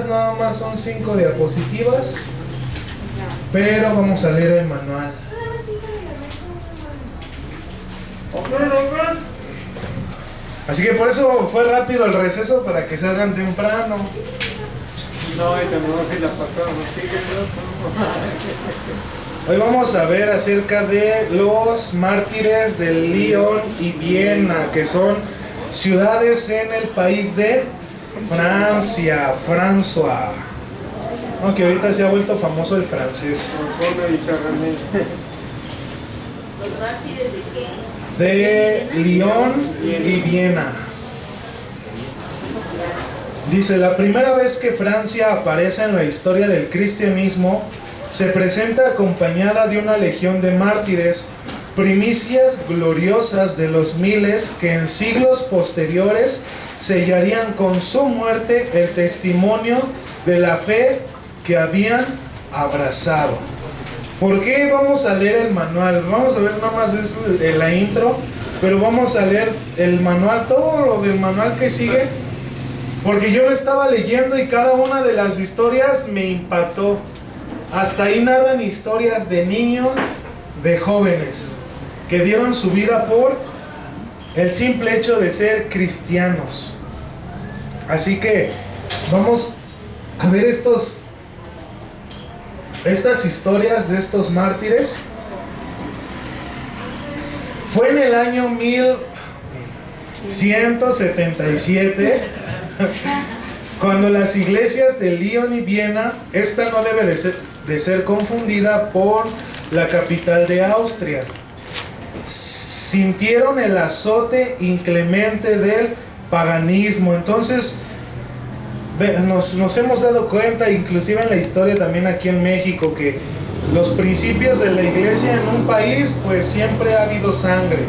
nada más son 5 diapositivas, pero vamos a leer el manual. Así que por eso fue rápido el receso, para que salgan temprano. No, esta no se la pasamos, sigue. Hoy vamos a ver acerca de los mártires de Lyon y Viena, que son ciudades en el país de Francia, François. Aunque ahorita se ha vuelto famoso el francés. ¿Los mártires de qué? De Lyon y Viena. Dice, la primera vez que Francia aparece en la historia del cristianismo, se presenta acompañada de una legión de mártires, primicias gloriosas de los miles que en siglos posteriores sellarían con su muerte el testimonio de la fe que habían abrazado. ¿Por qué vamos a leer el manual? Vamos a ver nada más eso de la intro, pero vamos a leer el manual, todo lo del manual que sigue, porque yo lo estaba leyendo y cada una de las historias me impactó. Hasta ahí narran historias de niños, de jóvenes, que dieron su vida por el simple hecho de ser cristianos. Así que vamos a ver estas historias de estos mártires. Fue en el año 1177 cuando las iglesias de Lyon y Viena, esta no debe de ser confundida por la capital de Austria, sintieron el azote inclemente del paganismo. Entonces nos hemos dado cuenta, inclusive en la historia también aquí en México, que los principios de la iglesia en un país, pues siempre ha habido sangre,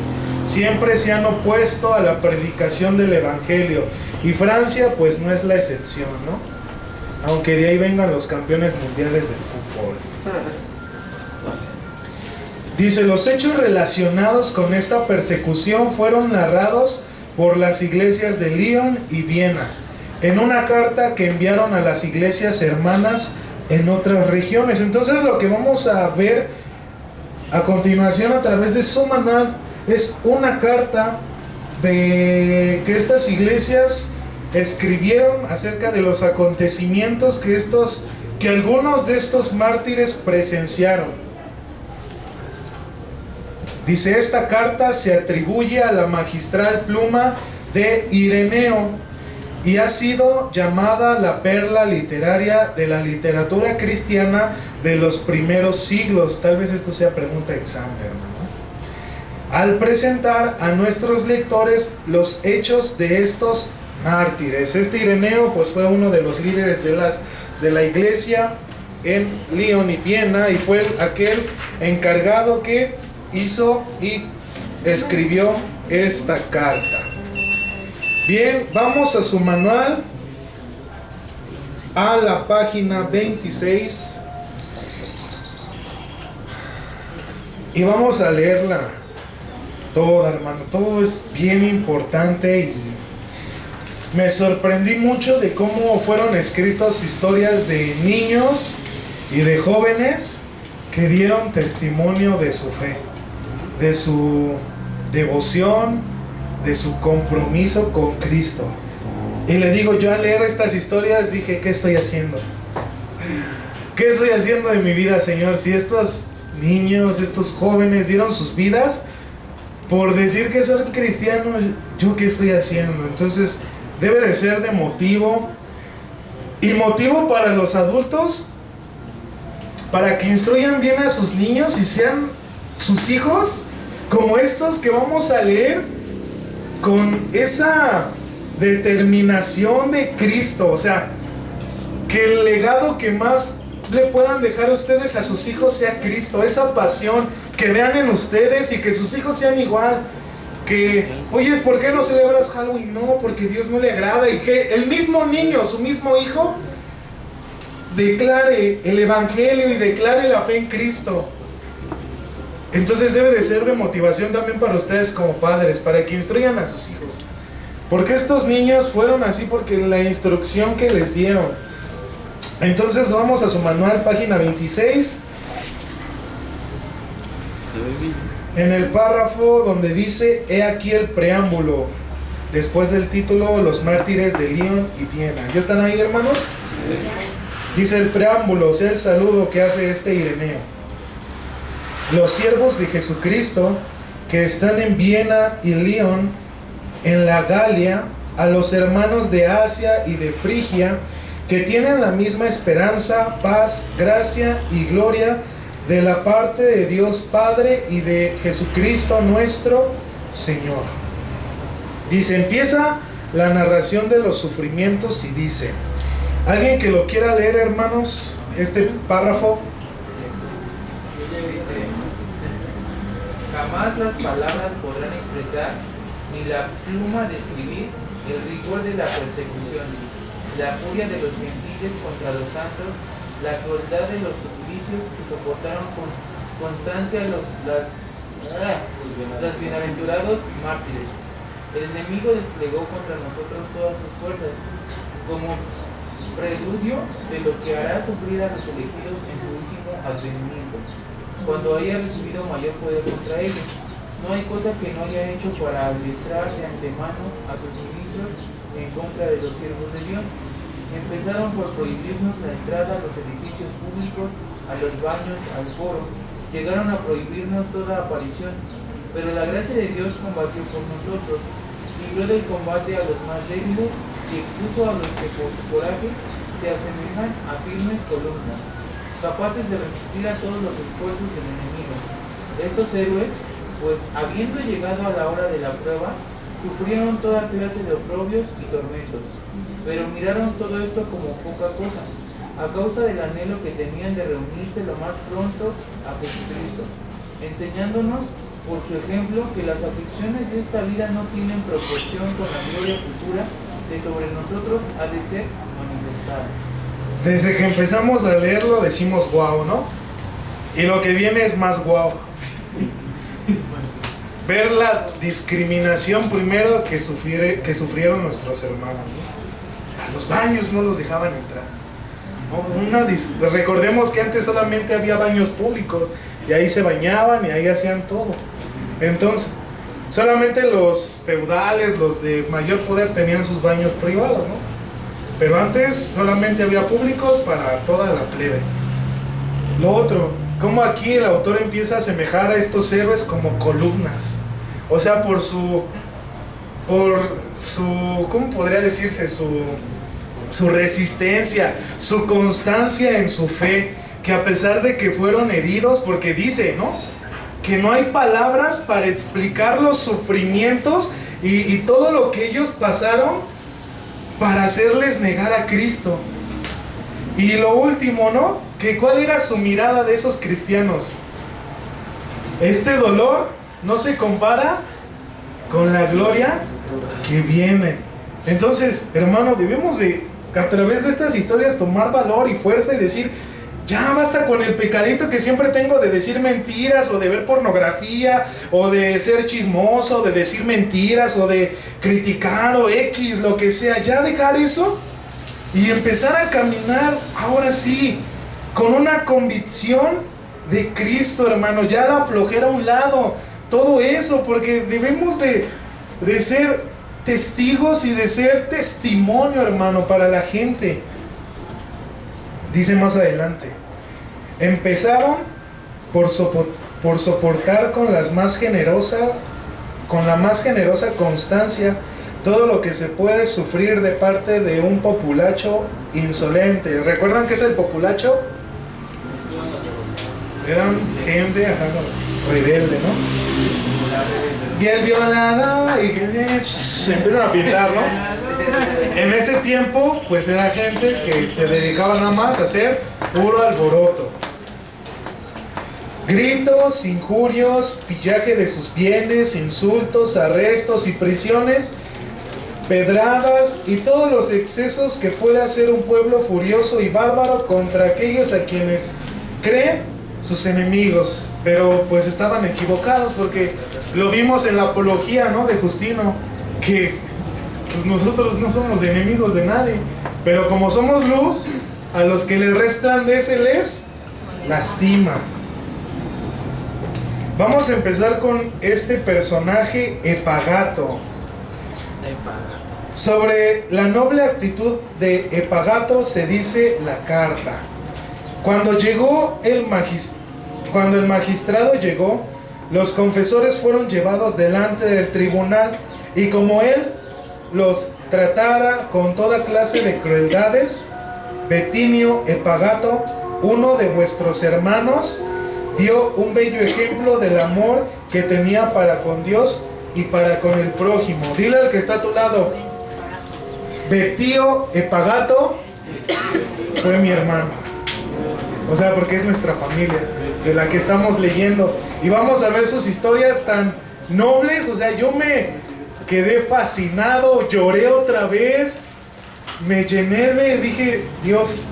siempre se han opuesto a la predicación del evangelio, y Francia pues no es la excepción, ¿no? Aunque de ahí vengan los campeones mundiales del fútbol. Dice, los hechos relacionados con esta persecución fueron narrados por las iglesias de Lyon y Viena en una carta que enviaron a las iglesias hermanas en otras regiones. Entonces lo que vamos a ver a continuación a través de su manual es una carta que estas iglesias escribieron acerca de los acontecimientos que algunos de estos mártires presenciaron. Dice, esta carta se atribuye a la magistral pluma de Ireneo y ha sido llamada la perla literaria de la literatura cristiana de los primeros siglos. Tal vez esto sea pregunta de examen, hermano. Al presentar a nuestros lectores los hechos de estos mártires. Este Ireneo pues fue uno de los líderes de la iglesia en Lyon y Viena, y fue aquel encargado que hizo y escribió esta carta. Bien, vamos a su manual, a la página 26, y vamos a leerla toda, hermano. Todo es bien importante y me sorprendí mucho de cómo fueron escritas historias de niños y de jóvenes que dieron testimonio de su fe, de su devoción, de su compromiso con Cristo. Y le digo, yo al leer estas historias dije, ¿qué estoy haciendo? ¿Qué estoy haciendo de mi vida, Señor? Si estos niños, estos jóvenes dieron sus vidas por decir que son cristianos, ¿yo qué estoy haciendo? Entonces debe de ser de motivo, y motivo para los adultos, para que instruyan bien a sus niños y sean sus hijos como estos que vamos a leer, con esa determinación de Cristo. O sea, que el legado que más le puedan dejar a ustedes a sus hijos sea Cristo, esa pasión que vean en ustedes y que sus hijos sean igual. Que, oye, ¿por qué no celebras Halloween? No, porque Dios no le agrada. Y que el mismo niño, su mismo hijo, declare el evangelio y declare la fe en Cristo. Entonces debe de ser de motivación también para ustedes como padres, para que instruyan a sus hijos. Porque estos niños fueron así porque la instrucción que les dieron. Entonces vamos a su manual, página 26. En el párrafo donde dice, he aquí el preámbulo, después del título, los mártires de Lyon y Viena. ¿Ya están ahí, hermanos? Sí. Dice el preámbulo, o sea, el saludo que hace este Ireneo. Los siervos de Jesucristo que están en Viena y Lyon, en la Galia, a los hermanos de Asia y de Frigia, que tienen la misma esperanza, paz, gracia y gloria de la parte de Dios Padre y de Jesucristo nuestro Señor. Dice, empieza la narración de los sufrimientos y dice, ¿alguien que lo quiera leer, hermanos, este párrafo? Dice, jamás las palabras podrán expresar, ni la pluma describir, el rigor de la persecución, la furia de los gentiles contra los santos, la crueldad de los suplicios que soportaron con constancia los bienaventurados mártires. El enemigo desplegó contra nosotros todas sus fuerzas, como preludio de lo que hará sufrir a los elegidos en su último advenimiento, cuando haya recibido mayor poder contra ellos. No hay cosa que no haya hecho para adiestrar de antemano a sus ministros en contra de los siervos de Dios. Empezaron por prohibirnos la entrada a los edificios públicos, a los baños, al foro. Llegaron a prohibirnos toda aparición, pero la gracia de Dios combatió por nosotros, libró del combate a los más débiles y expuso a los que por su coraje se asemejan a firmes columnas, capaces de resistir a todos los esfuerzos del enemigo. Estos héroes, pues habiendo llegado a la hora de la prueba, sufrieron toda clase de oprobios y tormentos, pero miraron todo esto como poca cosa, a causa del anhelo que tenían de reunirse lo más pronto a Jesucristo, enseñándonos por su ejemplo que las aflicciones de esta vida no tienen proporción con la gloria futura que sobre nosotros ha de ser manifestada. Desde que empezamos a leerlo decimos guau, ¿no? Y lo que viene es más guau. Ver la discriminación primero que sufrieron nuestros hermanos, ¿no? A los baños no los dejaban entrar, ¿no? Recordemos que antes solamente había baños públicos y ahí se bañaban y ahí hacían todo. Entonces, solamente los feudales, los de mayor poder tenían sus baños privados, ¿no? Pero antes solamente había públicos para toda la plebe. Lo otro, como aquí el autor empieza a asemejar a estos héroes como columnas. O sea, por su ¿cómo podría decirse? Su resistencia, su constancia en su fe, que a pesar de que fueron heridos, porque dice, ¿no?, que no hay palabras para explicar los sufrimientos y todo lo que ellos pasaron para hacerles negar a Cristo. Y lo último, ¿no?, que cuál era su mirada de esos cristianos. Este dolor no se compara con la gloria que viene. Entonces, hermano, debemos de, a través de estas historias, tomar valor y fuerza y decir, ya basta con el pecadito que siempre tengo de decir mentiras, o de ver pornografía, o de ser chismoso, de decir mentiras, o de criticar, o X, lo que sea. Ya dejar eso y empezar a caminar, ahora sí, con una convicción de Cristo, hermano. Ya la flojera a un lado, todo eso, porque debemos de ser testigos y de ser testimonio, hermano, para la gente. Dice más adelante, empezaron por soportar con la más generosa constancia todo lo que se puede sufrir de parte de un populacho insolente. ¿Recuerdan qué es el populacho? Eran gente rebelde, ¿no? Y el violador, y que se empiezan a pintar, ¿no? En ese tiempo, pues era gente que se dedicaba nada más a hacer puro alboroto. Gritos, injurios, pillaje de sus bienes, insultos, arrestos y prisiones, pedradas y todos los excesos que puede hacer un pueblo furioso y bárbaro contra aquellos a quienes creen sus enemigos. Pero pues estaban equivocados, porque lo vimos en la apología, ¿no?, de Justino, que pues nosotros no somos enemigos de nadie, pero como somos luz, a los que les resplandece les lastima. Vamos a empezar con este personaje Epagato. Sobre la noble actitud de Epagato se dice la carta. Cuando el magistrado llegó, los confesores fueron llevados delante del tribunal, y como él los tratara con toda clase de crueldades, Betinio Epagato, uno de vuestros hermanos, dio un bello ejemplo del amor que tenía para con Dios y para con el prójimo. Dile al que está a tu lado: Betío Epagato fue mi hermano. O sea, porque es nuestra familia, de la que estamos leyendo. Y vamos a ver sus historias tan nobles. O sea, yo me quedé fascinado, lloré otra vez, me llené dije, Dios,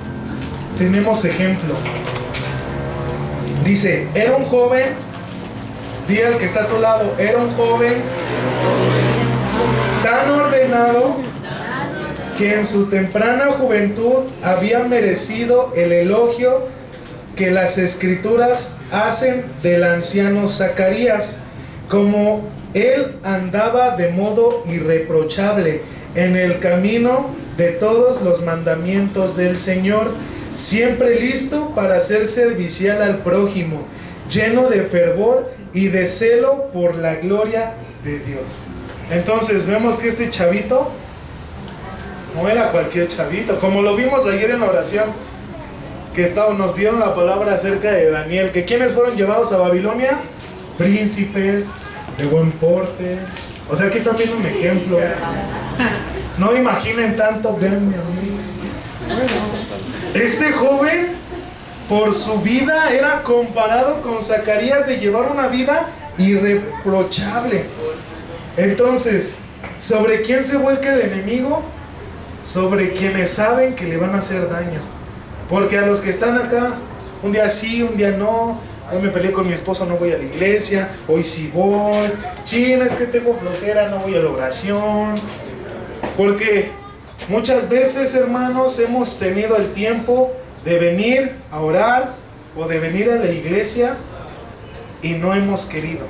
tenemos ejemplo. Dice, era un joven, di al que está a tu lado, era un joven tan ordenado que en su temprana juventud había merecido el elogio que las escrituras hacen del anciano Zacarías, como él andaba de modo irreprochable en el camino de todos los mandamientos del Señor, siempre listo para ser servicial al prójimo, lleno de fervor y de celo por la gloria de Dios. Entonces vemos que este chavito no era cualquier chavito, como lo vimos ayer en la oración, que nos dieron la palabra acerca de Daniel, que quienes fueron llevados a Babilonia, príncipes de buen porte. O sea, aquí están viendo un ejemplo. No imaginen tanto, véanme a mí. Este joven, por su vida, era comparado con Zacarías de llevar una vida irreprochable. Entonces, ¿sobre quién se vuelca el enemigo? Sobre quienes saben que le van a hacer daño. Porque a los que están acá, un día sí, un día no, hoy me peleé con mi esposo, no voy a la iglesia, hoy sí voy, china, es que tengo flojera, no voy a la oración. Porque muchas veces, hermanos, hemos tenido el tiempo de venir a orar o de venir a la iglesia y no hemos querido.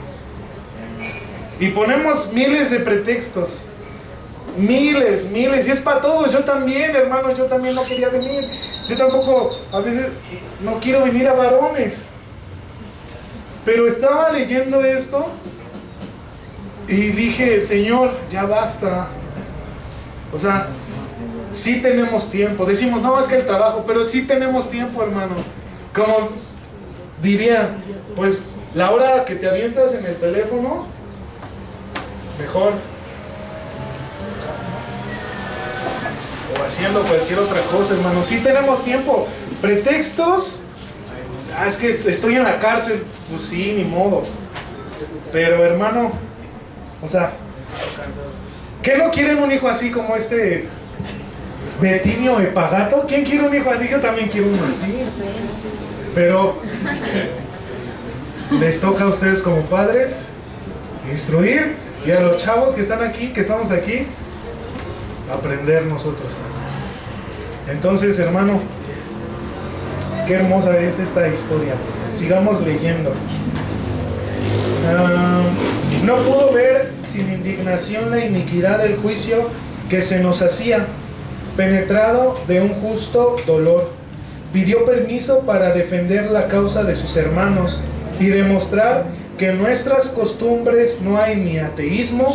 Y ponemos miles de pretextos. Miles, y es para todos. Yo también, hermanos, yo también no quería venir. Yo tampoco, a veces, no quiero venir a varones. Pero estaba leyendo esto y dije, Señor, ya basta. O sea, sí tenemos tiempo. Decimos, no, es que el trabajo, pero sí tenemos tiempo, hermano. Como dirían, pues, la hora que te avientas en el teléfono, mejor. O haciendo cualquier otra cosa, hermano. Sí tenemos tiempo. Pretextos, es que estoy en la cárcel. Pues sí, ni modo. Pero, hermano, o sea, ¿qué no quieren un hijo así como este Betinio Epagato? ¿Quién quiere un hijo así? Yo también quiero uno así. Pero les toca a ustedes como padres instruir, y a los chavos que están aquí, que estamos aquí, aprender nosotros también. Entonces, hermano, qué hermosa es esta historia. Sigamos leyendo. No pudo ver sin indignación la iniquidad del juicio que se nos hacía, penetrado de un justo dolor. Pidió permiso para defender la causa de sus hermanos y demostrar que en nuestras costumbres no hay ni ateísmo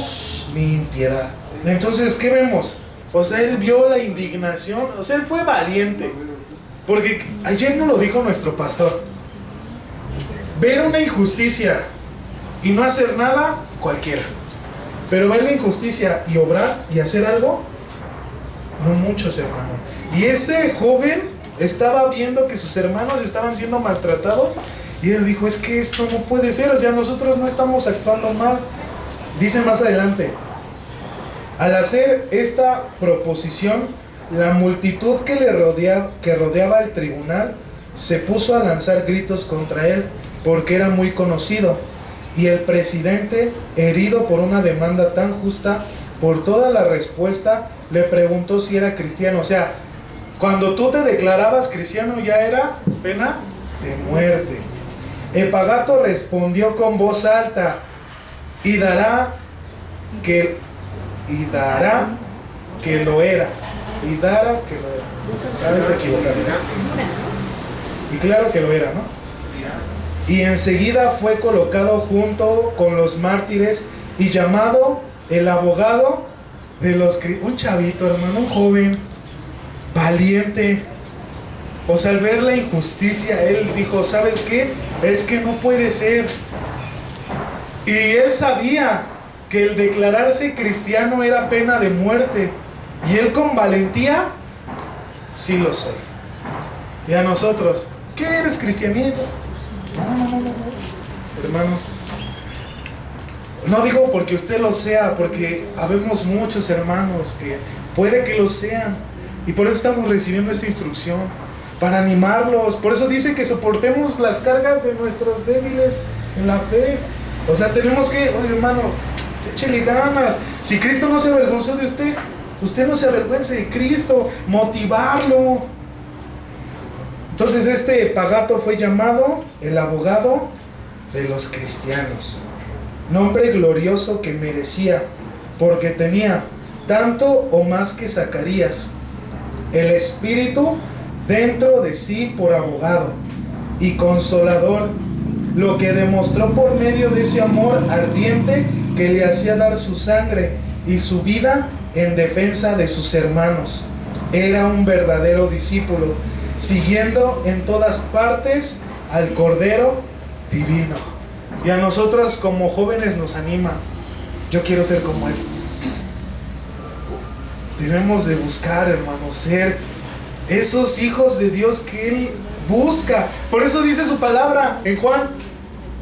ni impiedad. Entonces, ¿qué vemos? O sea, él vio la indignación, o sea, él fue valiente. Porque ayer nos lo dijo nuestro pastor. Ver una injusticia y no hacer nada, cualquiera. Pero ver la injusticia y obrar y hacer algo, no muchos, hermanos. Y ese joven estaba viendo que sus hermanos estaban siendo maltratados y él dijo, es que esto no puede ser, o sea, nosotros no estamos actuando mal. Dice más adelante, al hacer esta proposición, la multitud que rodeaba el tribunal se puso a lanzar gritos contra él porque era muy conocido, y el presidente, herido por una demanda tan justa, por toda la respuesta, le preguntó si era cristiano. O sea, Cuando tú te declarabas cristiano ya era pena de muerte. Epagato respondió con voz alta, y dará que lo era. Cada vez se equivocaron. Y claro que lo era, ¿no? Y enseguida fue colocado junto con los mártires y llamado el abogado de los cristianos. Un chavito, hermano, un joven, valiente. O sea, al ver la injusticia, él dijo, ¿sabes qué? Es que no puede ser. Y él sabía que el declararse cristiano era pena de muerte. Y él con valentía, sí lo sé. Y a nosotros, ¿qué eres, cristianito? No, hermano. No digo porque usted lo sea, porque habemos muchos hermanos que puede que lo sean. Y por eso estamos recibiendo esta instrucción, para animarlos. Por eso dice que soportemos las cargas de nuestros débiles en la fe. O sea, tenemos que, oye hermano, échele ganas. Si Cristo no se avergonzó de usted, usted no se avergüence de Cristo. Motivarlo. Entonces este Epagato fue llamado el abogado de los cristianos. Nombre glorioso que merecía, porque tenía tanto o más que Zacarías el Espíritu dentro de sí por abogado y consolador, lo que demostró por medio de ese amor ardiente que le hacía dar su sangre y su vida en defensa de sus hermanos. Era un verdadero discípulo, siguiendo en todas partes al Cordero Divino. Y a nosotros como jóvenes nos anima. Yo quiero ser como Él. Debemos de buscar, hermanos, ser esos hijos de Dios que Él busca. Por eso dice su palabra en Juan.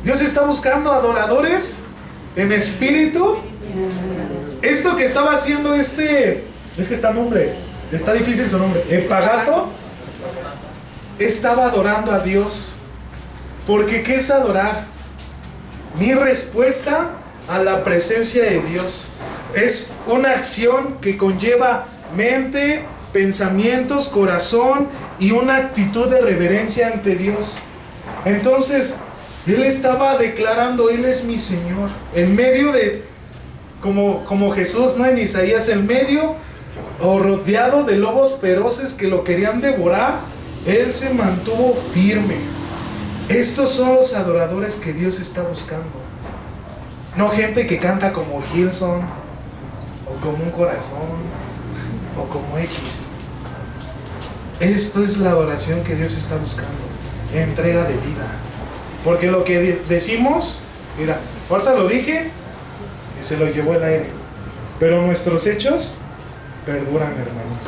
Dios está buscando adoradores en espíritu. Esto que estaba haciendo es que está nombre, está difícil su nombre, Epagato, estaba adorando a Dios. Porque ¿qué es adorar? Mi respuesta a la presencia de Dios es una acción que conlleva mente, pensamientos, corazón y una actitud de reverencia ante Dios. Entonces, él estaba declarando, Él es mi Señor. En medio de, como Jesús, ¿no? En Isaías, en medio o rodeado de lobos feroces que lo querían devorar, Él se mantuvo firme. Estos son los adoradores que Dios está buscando. No gente que canta como Gilson, o como un corazón, o como X. Esto es la adoración que Dios está buscando. Entrega de vida. Porque lo que decimos, mira, ahorita lo dije y se lo llevó el aire. Pero nuestros hechos perduran, hermanos.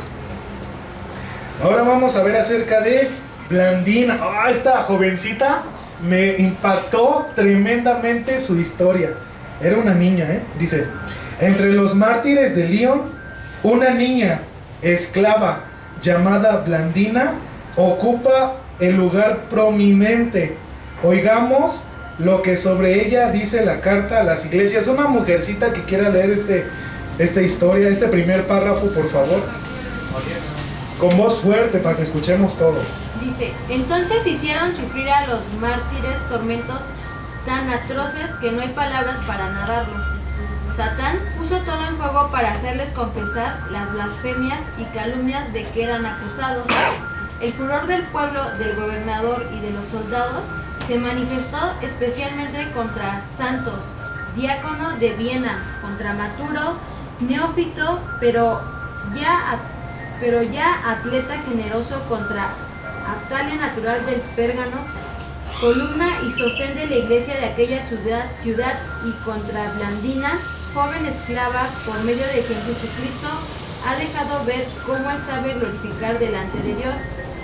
Ahora vamos a ver acerca de Blandina. Esta jovencita me impactó tremendamente su historia. Era una niña, dice: entre los mártires de Lyon, una niña esclava llamada Blandina ocupa el lugar prominente. Oigamos lo que sobre ella dice la carta a las iglesias. Una mujercita que quiera leer esta historia, este primer párrafo, por favor. Con voz fuerte para que escuchemos todos. Dice: entonces hicieron sufrir a los mártires tormentos tan atroces que no hay palabras para narrarlos. Satán puso todo en juego para hacerles confesar las blasfemias y calumnias de que eran acusados. El furor del pueblo, del gobernador y de los soldados se manifestó especialmente contra Santos, diácono de Viena, contra Maturo, neófito, pero ya atleta generoso, contra Atalia, natural del Pérgamo, columna y sostén de la iglesia de aquella ciudad, y contra Blandina, joven esclava, por medio de quien Jesucristo ha dejado ver cómo Él sabe glorificar delante de Dios.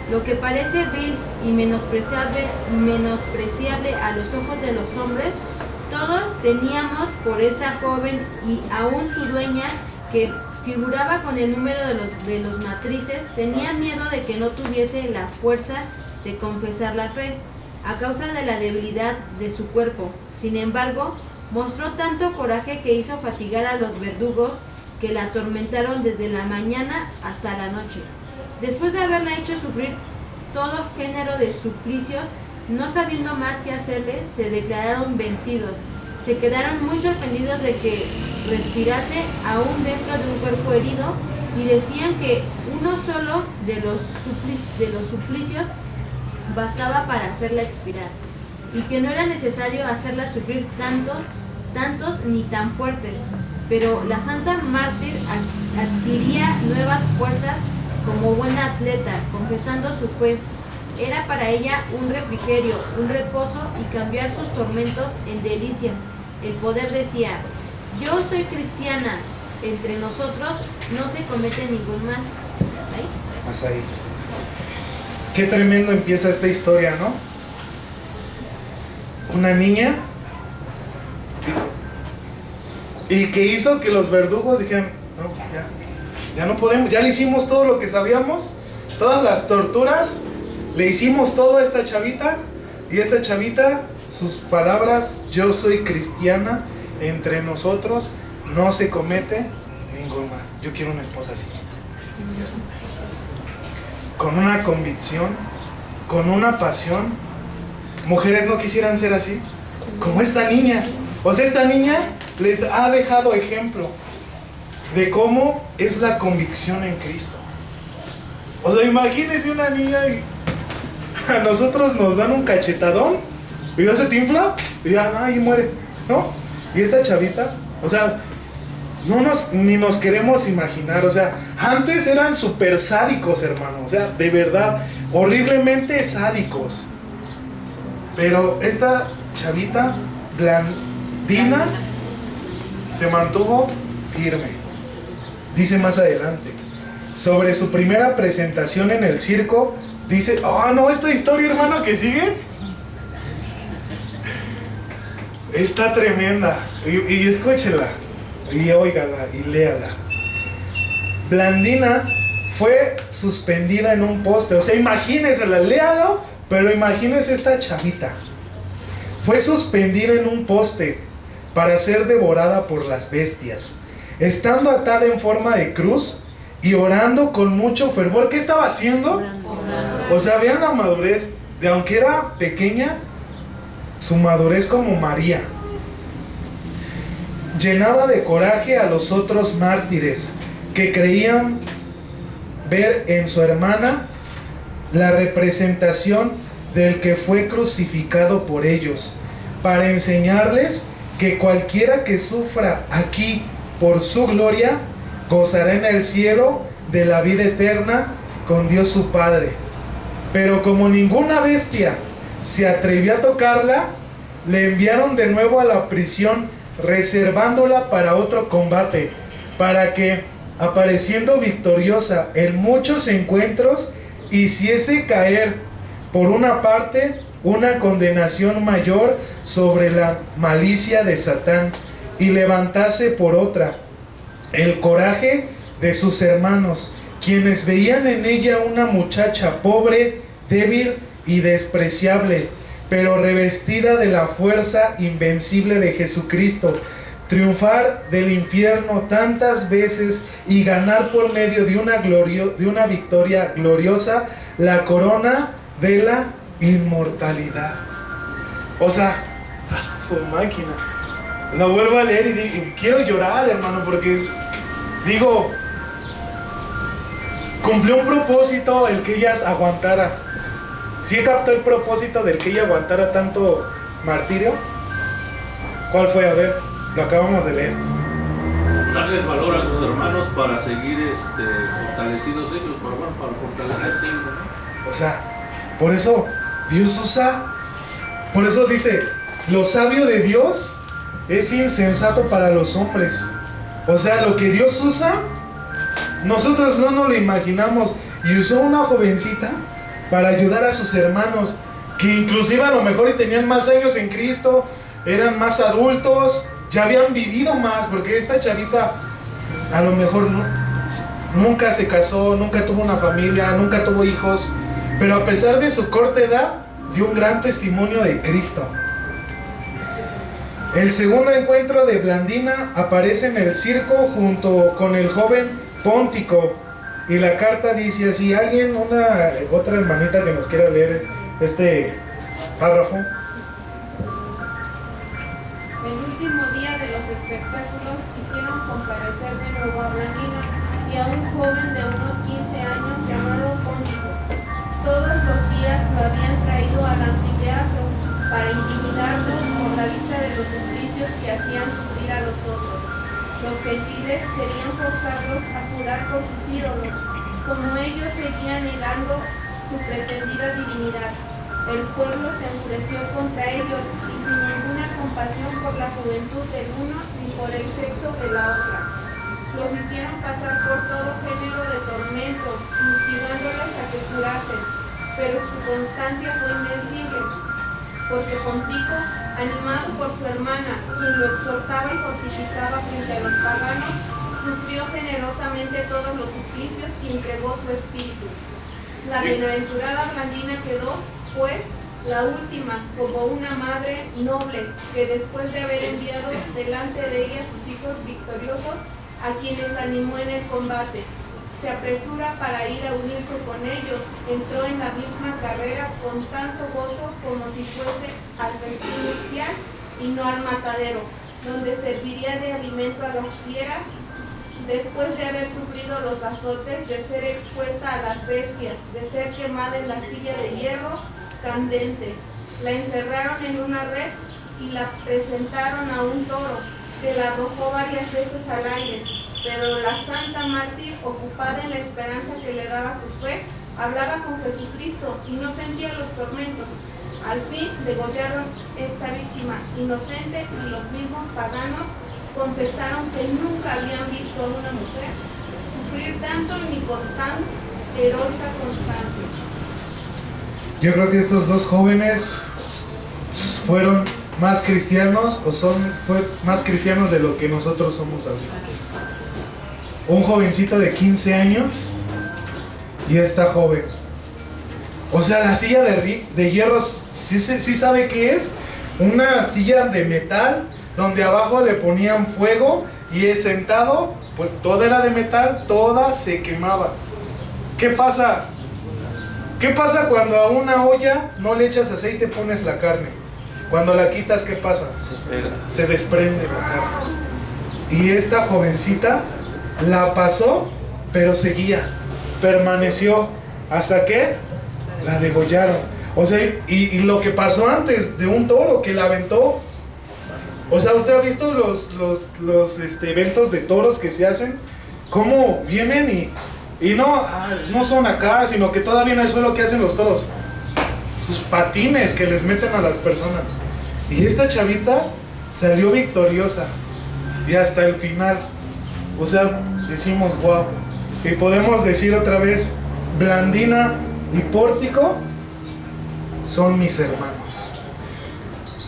Lo que parece vil y menospreciable a los ojos de los hombres, todos teníamos por esta joven y aún su dueña, que figuraba con el número de los matrices, tenía miedo de que no tuviese la fuerza de confesar la fe, a causa de la debilidad de su cuerpo. Sin embargo, mostró tanto coraje que hizo fatigar a los verdugos, que la atormentaron desde la mañana hasta la noche. Después de haberla hecho sufrir todo género de suplicios, no sabiendo más qué hacerle, se declararon vencidos. Se quedaron muy sorprendidos de que respirase aún dentro de un cuerpo herido y decían que uno solo de los suplicios bastaba para hacerla expirar y que no era necesario hacerla sufrir tantos ni tan fuertes. Pero la santa mártir adquiría nuevas fuerzas como buena atleta, confesando su fe. Era para ella un refrigerio, un reposo y cambiar sus tormentos en delicias. El poder decía: yo soy cristiana, entre nosotros no se comete ningún mal. ¿Ahí? Más ahí. Qué tremendo empieza esta historia, ¿no? Una niña y que hizo que los verdugos dijeran: no, ya no podemos, ya le hicimos todo lo que sabíamos, todas las torturas, le hicimos todo a esta chavita, y esta chavita, sus palabras: yo soy cristiana, entre nosotros no se comete ningún mal. Yo quiero una esposa así, con una convicción, con una pasión. Mujeres no quisieran ser así, como esta niña. O sea, esta niña les ha dejado ejemplo de cómo es la convicción en Cristo. O sea, imagínense una niña y a nosotros nos dan un cachetadón y ya se te infla y ya, y muere, ¿no? Y esta chavita, o sea, ni nos queremos imaginar. O sea, antes eran súper sádicos, hermano. O sea, de verdad, horriblemente sádicos. Pero esta chavita blandina se mantuvo firme. Dice más adelante, sobre su primera presentación en el circo, dice: no, esta historia, hermano, que sigue está tremenda. Y escúchela, y óigala, y léala. Blandina fue suspendida en un poste. O sea, imagínensela, léalo, pero imagínense esta chavita. Fue suspendida en un poste para ser devorada por las bestias, estando atada en forma de cruz y orando con mucho fervor. ¿Qué estaba haciendo? O sea, vean la madurez de, aunque era pequeña, su madurez como María. Llenaba de coraje a los otros mártires que creían ver en su hermana la representación del que fue crucificado por ellos, para enseñarles que cualquiera que sufra aquí por su gloria gozará en el cielo de la vida eterna con Dios su Padre. Pero como ninguna bestia se atrevió a tocarla, le enviaron de nuevo a la prisión, reservándola para otro combate, para que, apareciendo victoriosa en muchos encuentros, hiciese caer por una parte una condenación mayor sobre la malicia de Satán, y levantase por otra el coraje de sus hermanos, quienes veían en ella una muchacha pobre, débil y despreciable, pero revestida de la fuerza invencible de Jesucristo, triunfar del infierno tantas veces y ganar por medio de una victoria gloriosa la corona de la inmortalidad. O sea, su máquina. Lo vuelvo a leer y quiero llorar, hermano, porque digo, cumplió un propósito el que ella aguantara. ¿Sí captó el propósito del que ella aguantara tanto martirio? ¿Cuál fue? A ver, lo acabamos de leer. Darles valor a sus hermanos para seguir fortalecidos ellos, para fortalecerse ellos, ¿no? O sea, por eso Dios usa, por eso dice, lo sabio de Dios es insensato para los hombres. O sea, lo que Dios usa, nosotros no nos lo imaginamos. Y usó una jovencita para ayudar a sus hermanos, que inclusive a lo mejor y tenían más años en Cristo, eran más adultos, ya habían vivido más, porque esta chavita a lo mejor nunca se casó, nunca tuvo una familia, nunca tuvo hijos, pero a pesar de su corta edad, dio un gran testimonio de Cristo. El segundo encuentro de Blandina aparece en el circo junto con el joven Póntico Y la carta dice así, alguien, otra hermanita que nos quiera leer este párrafo. El último día de los espectáculos hicieron comparecer de nuevo a Blandina y a un joven de unos 15 años llamado Póntico. Todos los días lo habían traído al anfiteatro para intimidarlo por la vista de los suplicios que hacían sufrir a los otros. Los gentiles querían forzarlos a jurar por sus ídolos, como ellos seguían negando su pretendida divinidad. El pueblo se enfureció contra ellos y sin ninguna compasión por la juventud del uno ni por el sexo de la otra. Los hicieron pasar por todo género de tormentos, instigándoles a que jurasen, pero su constancia fue invencible, porque Pontico, animado por su hermana, quien lo exhortaba y fortificaba frente a los paganos, sufrió generosamente todos los suplicios y entregó su espíritu. La bienaventurada Blandina quedó, pues, la última, como una madre noble, que después de haber enviado delante de ella sus hijos victoriosos, a quienes animó en el combate, se apresura para ir a unirse con ellos, entró en la misma carrera con tanto gozo como si fuese al festín nupcial y no al matadero, donde serviría de alimento a las fieras, después de haber sufrido los azotes, de ser expuesta a las bestias, de ser quemada en la silla de hierro candente. La encerraron en una red y la presentaron a un toro, que la arrojó varias veces al aire, pero la santa mártir, ocupada en la esperanza que le daba su fe, hablaba con Jesucristo y no sentía los tormentos. Al fin degollaron esta víctima inocente y los mismos paganos confesaron que nunca habían visto a una mujer sufrir tanto ni con tan heroica constancia. Yo creo que estos dos jóvenes fueron más cristianos fue más cristianos de lo que nosotros somos ahorita. Un jovencito de 15 años y esta joven. O sea, la silla de hierro, ¿sí sabe qué es? Una silla de metal donde abajo le ponían fuego y sentado, pues toda era de metal, toda se quemaba. ¿Qué pasa? ¿Qué pasa cuando a una olla no le echas aceite y pones la carne? Cuando la quitas, ¿qué pasa? Se desprende la carne. Y esta jovencita la pasó, pero seguía, permaneció, ¿hasta que la degollaron? O sea, y lo que pasó antes de un toro que la aventó. O sea, ¿usted ha visto los eventos de toros que se hacen? ¿Cómo vienen y no son acá, sino que todavía en el suelo que hacen los toros? Sus patines que les meten a las personas. Y esta chavita salió victoriosa y hasta el final. O sea, decimos wow. Y podemos decir otra vez, Blandina y Pórtico son mis hermanos.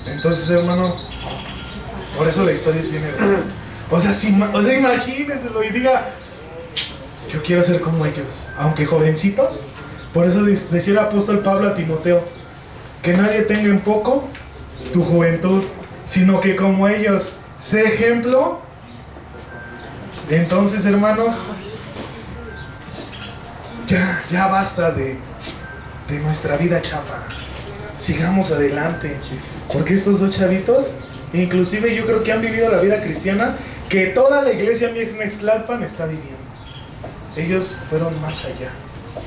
Entonces, hermano, por eso la historia es bien hermosa. O sea, imagínenselo y diga, yo quiero ser como ellos, aunque jovencitos. Por eso decía el apóstol Pablo a Timoteo, que nadie tenga en poco tu juventud, sino que como ellos, sé ejemplo. Entonces, hermanos, ya basta de nuestra vida chafa. Sigamos adelante, porque estos dos chavitos, inclusive yo creo que han vivido la vida cristiana que toda la iglesia Mixnextlalpan está viviendo. Ellos fueron más allá.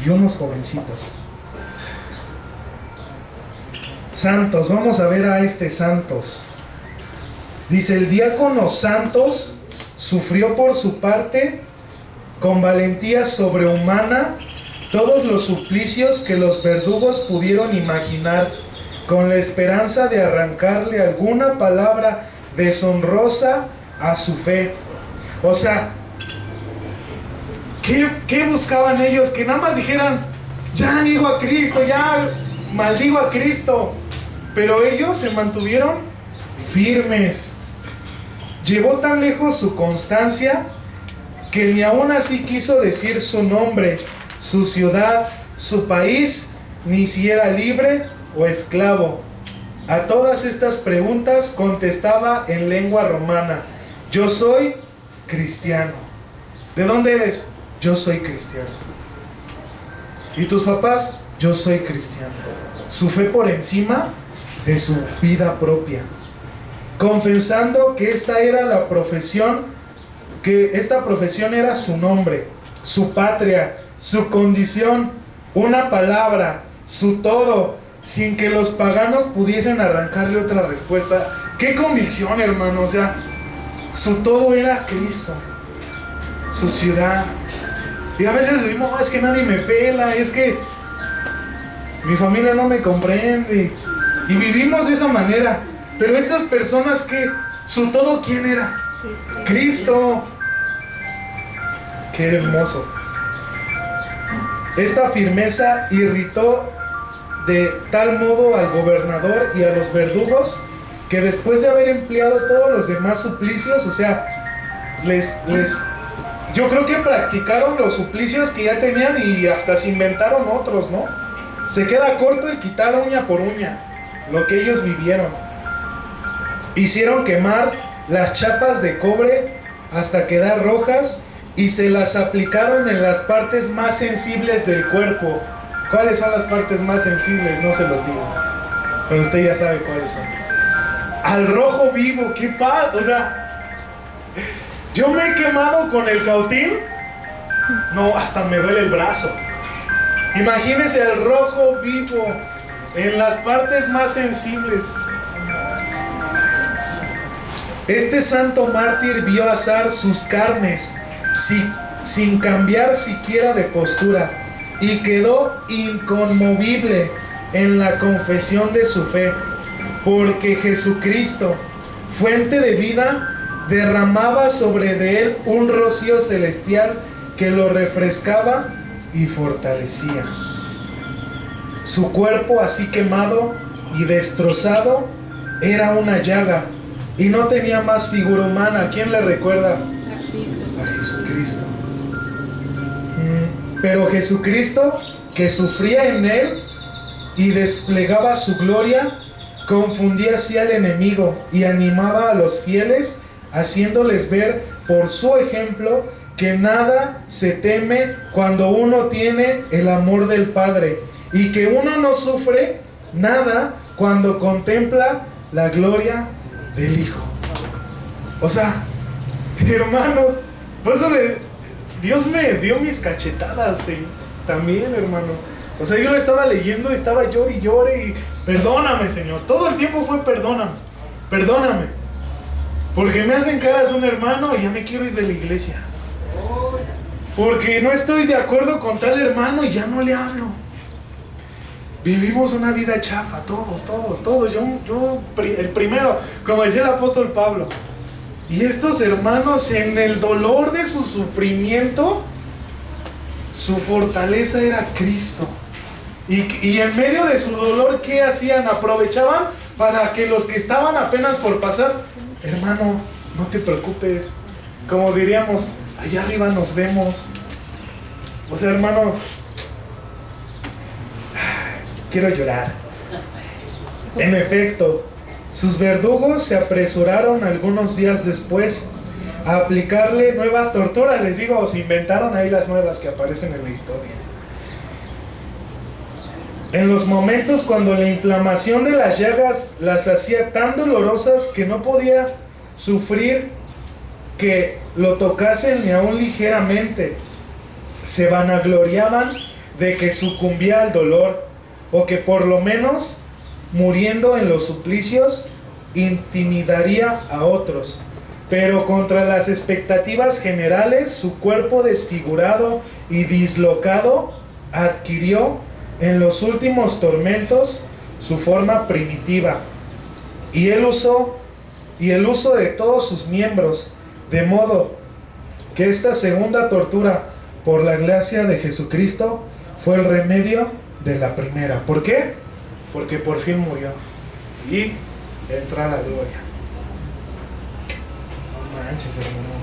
Y unos jovencitos. Santos, vamos a ver a este Santos. Dice, el diácono Santos sufrió por su parte con valentía sobrehumana todos los suplicios que los verdugos pudieron imaginar, con la esperanza de arrancarle alguna palabra deshonrosa a su fe. O sea, ¿qué buscaban ellos? Que nada más dijeran, ya niego a Cristo, ya maldigo a Cristo. Pero ellos se mantuvieron firmes. Llevó tan lejos su constancia que ni aún así quiso decir su nombre, su ciudad, su país, ni si era libre o esclavo. A todas estas preguntas contestaba en lengua romana: yo soy cristiano. ¿De dónde eres? yo soy cristiano. ¿Y tus papás? Yo soy cristiano. Su fe por encima de su vida propia, confesando que esta era la profesión, que esta profesión era su nombre, su patria, su condición, una palabra, su todo, sin que los paganos pudiesen arrancarle otra respuesta. ¡Qué convicción, hermano! O sea, su todo era Cristo, su ciudad. Y a veces decimos, es que nadie me pela, es que mi familia no me comprende. Y vivimos de esa manera. Pero estas personas, que su todo, ¿quién era? Cristo. Qué hermoso. Esta firmeza irritó de tal modo al gobernador y a los verdugos, que después de haber empleado todos los demás suplicios, o sea, yo creo que practicaron los suplicios que ya tenían y hasta se inventaron otros, ¿no? Se queda corto el quitar uña por uña lo que ellos vivieron. Hicieron quemar las chapas de cobre hasta quedar rojas y se las aplicaron en las partes más sensibles del cuerpo. ¿Cuáles son las partes más sensibles? No se los digo, pero usted ya sabe cuáles son. Al rojo vivo, qué paz. O sea, yo me he quemado con el cautín. No, hasta me duele el brazo. Imagínense al rojo vivo en las partes más sensibles. Este santo mártir vio asar sus carnes sin cambiar siquiera de postura, y quedó inconmovible en la confesión de su fe, porque Jesucristo, fuente de vida, derramaba sobre de él un rocío celestial que lo refrescaba y fortalecía. Su cuerpo, así quemado y destrozado, era una llaga y no tenía más figura humana. ¿A quién le recuerda? A Jesucristo. Pero Jesucristo, que sufría en él y desplegaba su gloria, confundía así al enemigo y animaba a los fieles, haciéndoles ver por su ejemplo que nada se teme cuando uno tiene el amor del Padre, y que uno no sufre nada cuando contempla la gloria del Hijo. O sea, hermano, por eso Dios me dio mis cachetadas también, hermano. O sea, yo lo estaba leyendo y estaba llore y llore y perdóname, Señor. Todo el tiempo fue perdóname, perdóname. Porque me hacen caras un hermano y ya me quiero ir de la iglesia. Porque no estoy de acuerdo con tal hermano y ya no le hablo. Vivimos una vida chafa, todos. Yo el primero, como decía el apóstol Pablo. Y estos hermanos, en el dolor de su sufrimiento, su fortaleza era Cristo. Y en medio de su dolor, ¿qué hacían? Aprovechaban para que los que estaban apenas por pasar, hermano, no te preocupes. Como diríamos, allá arriba nos vemos. O sea, hermanos, quiero llorar. En efecto, sus verdugos se apresuraron algunos días después a aplicarle nuevas torturas. Les digo, se inventaron ahí las nuevas que aparecen en la historia. En los momentos cuando la inflamación de las llagas las hacía tan dolorosas que no podía sufrir que lo tocasen ni aún ligeramente, se vanagloriaban de que sucumbía al dolor, o que por lo menos, muriendo en los suplicios, intimidaría a otros. Pero contra las expectativas generales, su cuerpo desfigurado y dislocado adquirió en los últimos tormentos su forma primitiva, y el uso de todos sus miembros, de modo que esta segunda tortura, por la gracia de Jesucristo, fue el remedio de la primera. ¿Por qué? Porque por fin murió y entró a la gloria. No manches, hermano.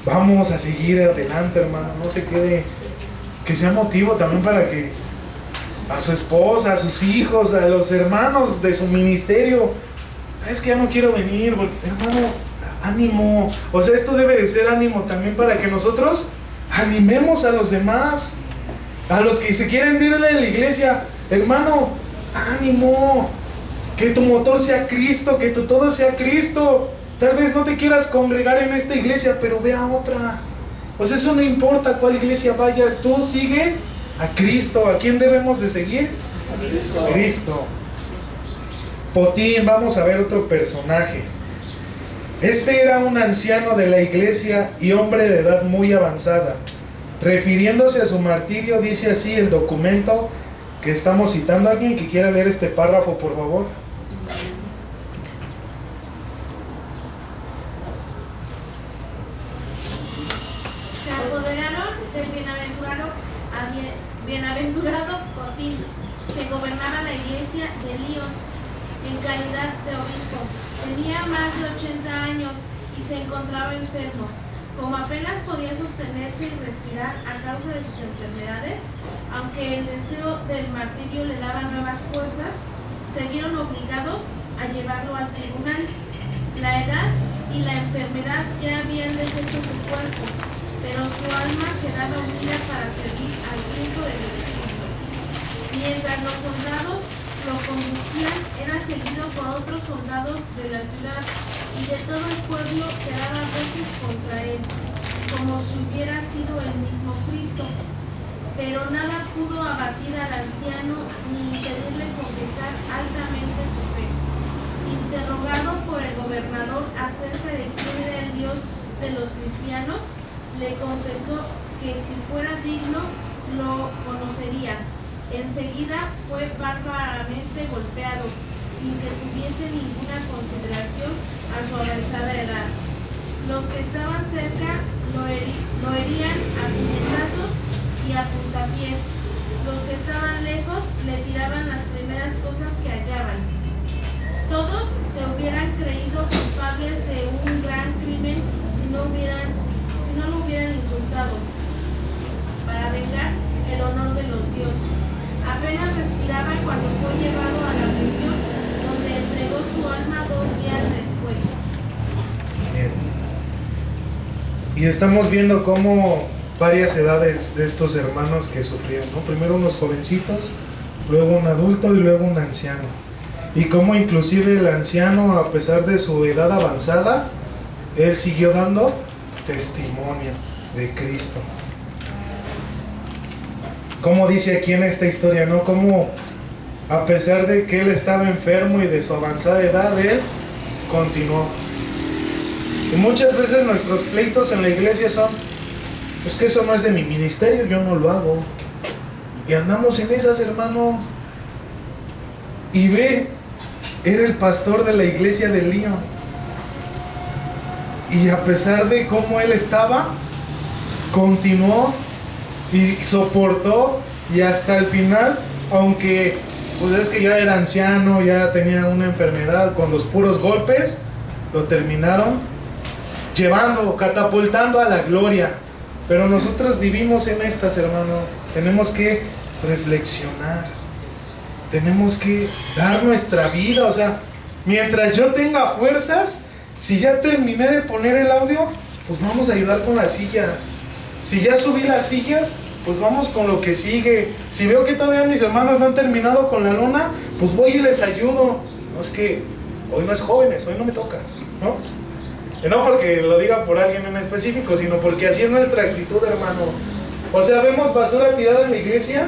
Vamos a seguir adelante, hermano. No se quede. Que sea motivo también para que a su esposa, a sus hijos, a los hermanos de su ministerio, es que ya no quiero venir, porque, hermano, ánimo. O sea, esto debe de ser ánimo también para que nosotros animemos a los demás, a los que se quieren ir de la iglesia. Hermano, ánimo, que tu motor sea Cristo, que tu todo sea Cristo. Tal vez no te quieras congregar en esta iglesia, pero ve a otra. O sea, eso no importa cuál iglesia vayas, tú sigue a Cristo. ¿A quién debemos de seguir? A Cristo. Potín, vamos a ver otro personaje. Este era un anciano de la iglesia y hombre de edad muy avanzada. Refiriéndose a su martirio, dice así el documento que estamos citando. ¿Alguien que quiera leer este párrafo, por favor? Se apoderaron del bienaventurado Potín, que gobernaba la iglesia de Lyon en calidad de obispo. Tenía más de 80 años y se encontraba enfermo. Como apenas podía sostenerse y respirar a causa de sus enfermedades, aunque el deseo del martirio le daba nuevas fuerzas, se vieron obligados a llevarlo al tribunal. La edad y la enfermedad ya habían deshecho su cuerpo, pero su alma quedaba unida para servir al culto del Espíritu. Mientras los soldados lo conducían, era seguido por otros soldados de la ciudad, y de todo el pueblo quedaba voces contra él, como si hubiera sido el mismo Cristo. Pero nada pudo abatir al anciano ni impedirle confesar altamente su fe. Interrogado por el gobernador acerca de quién era el Dios de los cristianos, le confesó que si fuera digno lo conocería. Enseguida fue bárbaramente golpeado, sin que tuviese ninguna consideración a su avanzada edad. Los que estaban cerca lo herían a puñetazos y a puntapiés. Los que estaban lejos le tiraban las primeras cosas que hallaban. Todos se hubieran creído culpables de un gran crimen si no lo hubieran insultado, para vengar el honor de los dioses. Apenas respiraba cuando fue llevado a la prisión, donde entregó su alma 2 días después. Bien. Y estamos viendo cómo varias edades de estos hermanos que sufrieron, ¿no? Primero unos jovencitos, luego un adulto y luego un anciano. Y cómo inclusive el anciano, a pesar de su edad avanzada, él siguió dando testimonio de Cristo. Como dice aquí en esta historia, ¿no? Como a pesar de que él estaba enfermo y de su avanzada edad, él continuó. Y muchas veces nuestros pleitos en la iglesia son: es que eso no es de mi ministerio, yo no lo hago. Y andamos en esas, hermanos. Y ve, era el pastor de la iglesia de Lyon. Y a pesar de cómo él estaba, continuó y soportó, y hasta el final, aunque pues es que ya era anciano, ya tenía una enfermedad, con los puros golpes lo terminaron llevando, catapultando a la gloria. Pero nosotros vivimos en estas, hermano. Tenemos que reflexionar, tenemos que dar nuestra vida. O sea, mientras yo tenga fuerzas, si ya terminé de poner el audio, pues vamos a ayudar con las sillas. Si ya subí las sillas, pues vamos con lo que sigue. Si veo que todavía mis hermanos no han terminado con la lona, pues voy y les ayudo. No es que hoy no es jóvenes, hoy no me toca, ¿no? Y no porque lo diga por alguien en específico, sino porque así es nuestra actitud, hermano. O sea, vemos basura tirada en la iglesia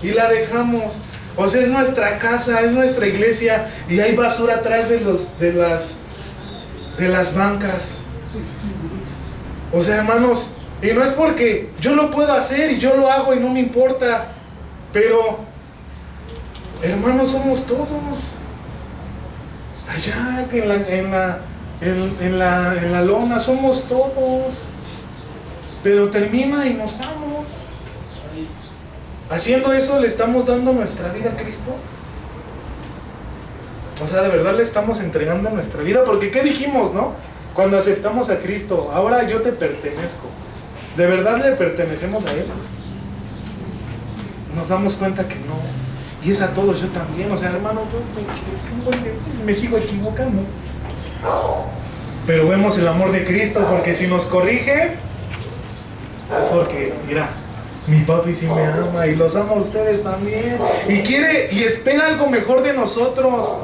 y la dejamos. O sea, es nuestra casa, es nuestra iglesia, y hay basura atrás de las bancas. O sea, hermanos, y no es porque yo lo puedo hacer y yo lo hago y no me importa, pero hermanos, somos todos. Allá en la lona somos todos. Pero termina y nos vamos. Haciendo eso, ¿le estamos dando nuestra vida a Cristo? O sea, de verdad le estamos entregando nuestra vida. Porque ¿qué dijimos, no? Cuando aceptamos a Cristo: ahora yo te pertenezco. ¿De verdad le pertenecemos a Él? Nos damos cuenta que no. Y es a todos, yo también. O sea, hermano, yo me sigo equivocando. pero vemos el amor de Cristo, porque si nos corrige, es porque, mira, mi papi sí me ama y los ama a ustedes también. Y quiere y espera algo mejor de nosotros.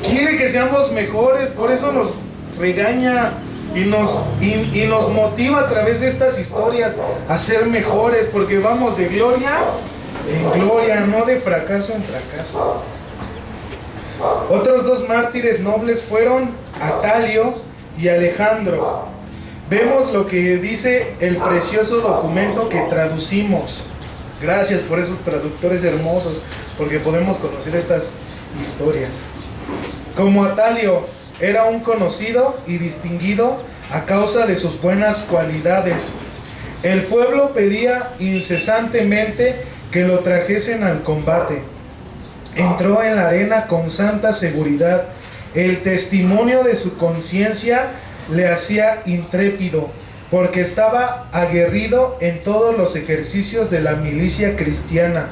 Quiere que seamos mejores, por eso nos regaña y nos motiva a través de estas historias a ser mejores, porque vamos de gloria en gloria, no de fracaso en fracaso. Otros dos mártires nobles fueron Atalio y Alejandro. Vemos lo que dice el precioso documento que traducimos. Gracias por esos traductores hermosos, porque podemos conocer estas historias. Como Atalio era un conocido y distinguido a causa de sus buenas cualidades, el pueblo pedía incesantemente que lo trajesen al combate. Entró en la arena con santa seguridad. El testimonio de su conciencia le hacía intrépido, porque estaba aguerrido en todos los ejercicios de la milicia cristiana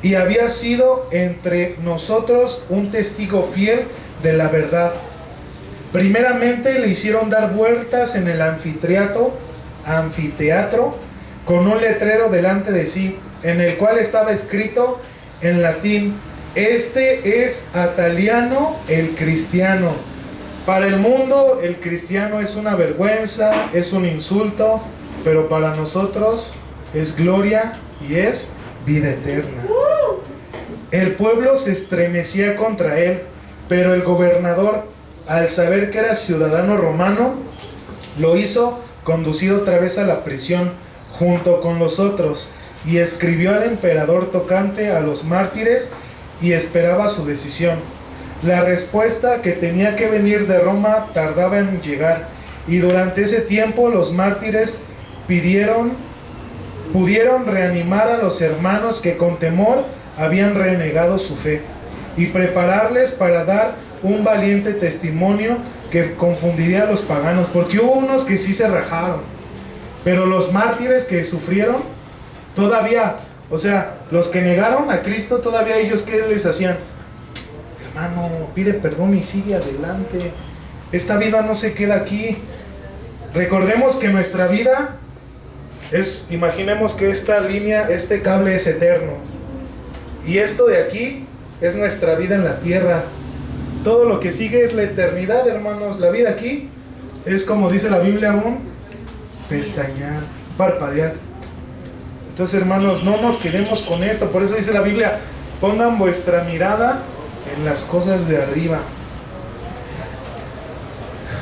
y había sido entre nosotros un testigo fiel de la verdad. Primeramente le hicieron dar vueltas en el anfiteatro con un letrero delante de sí, en el cual estaba escrito en latín: "Este es Ataliano el cristiano". Para el mundo el cristiano es una vergüenza, es un insulto, pero para nosotros es gloria y es vida eterna. El pueblo se estremecía contra él, pero el gobernador, al saber que era ciudadano romano, lo hizo conducir otra vez a la prisión junto con los otros, y escribió al emperador tocante a los mártires y esperaba su decisión. La respuesta, que tenía que venir de Roma, tardaba en llegar, y durante ese tiempo los mártires pudieron reanimar a los hermanos que con temor habían renegado su fe, y prepararles para dar un valiente testimonio que confundiría a los paganos, porque hubo unos que sí se rajaron, pero los mártires que sufrieron todavía, o sea, los que negaron a Cristo, todavía ellos, ¿qué les hacían? Hermano, pide perdón y sigue adelante. Esta vida no se queda aquí. Recordemos que nuestra vida imaginemos que esta línea, este cable es eterno. Y esto de aquí es nuestra vida en la tierra. Todo lo que sigue es la eternidad, hermanos. La vida aquí es, como dice la Biblia, un pestañear, parpadear. Entonces, hermanos, no nos quedemos con esto. Por eso dice la Biblia: pongan vuestra mirada en las cosas de arriba.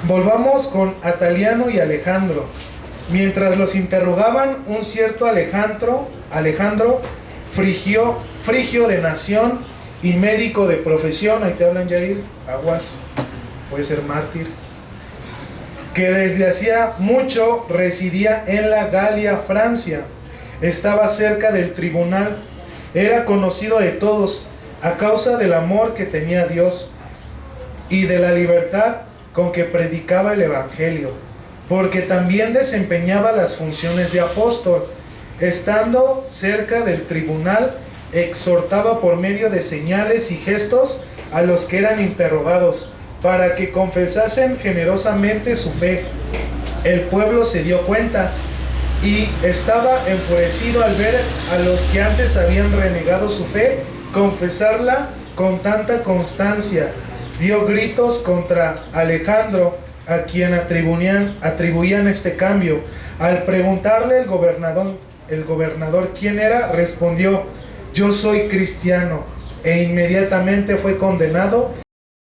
Volvamos con Ataliano y Alejandro. Mientras los interrogaban, un cierto Alejandro, frigio de nación y médico de profesión, ahí te hablan, Jair, aguas, puede ser mártir, que desde hacía mucho residía en la Galia, Francia, estaba cerca del tribunal, era conocido de todos a causa del amor que tenía a Dios y de la libertad con que predicaba el evangelio, porque también desempeñaba las funciones de apóstol. Estando cerca del tribunal, exhortaba por medio de señales y gestos a los que eran interrogados, para que confesasen generosamente su fe. El pueblo se dio cuenta y estaba enfurecido al ver a los que antes habían renegado su fe confesarla con tanta constancia. Dio gritos contra Alejandro, a quien atribuían este cambio. Al preguntarle el gobernador quién era, respondió: yo soy cristiano, e inmediatamente fue condenado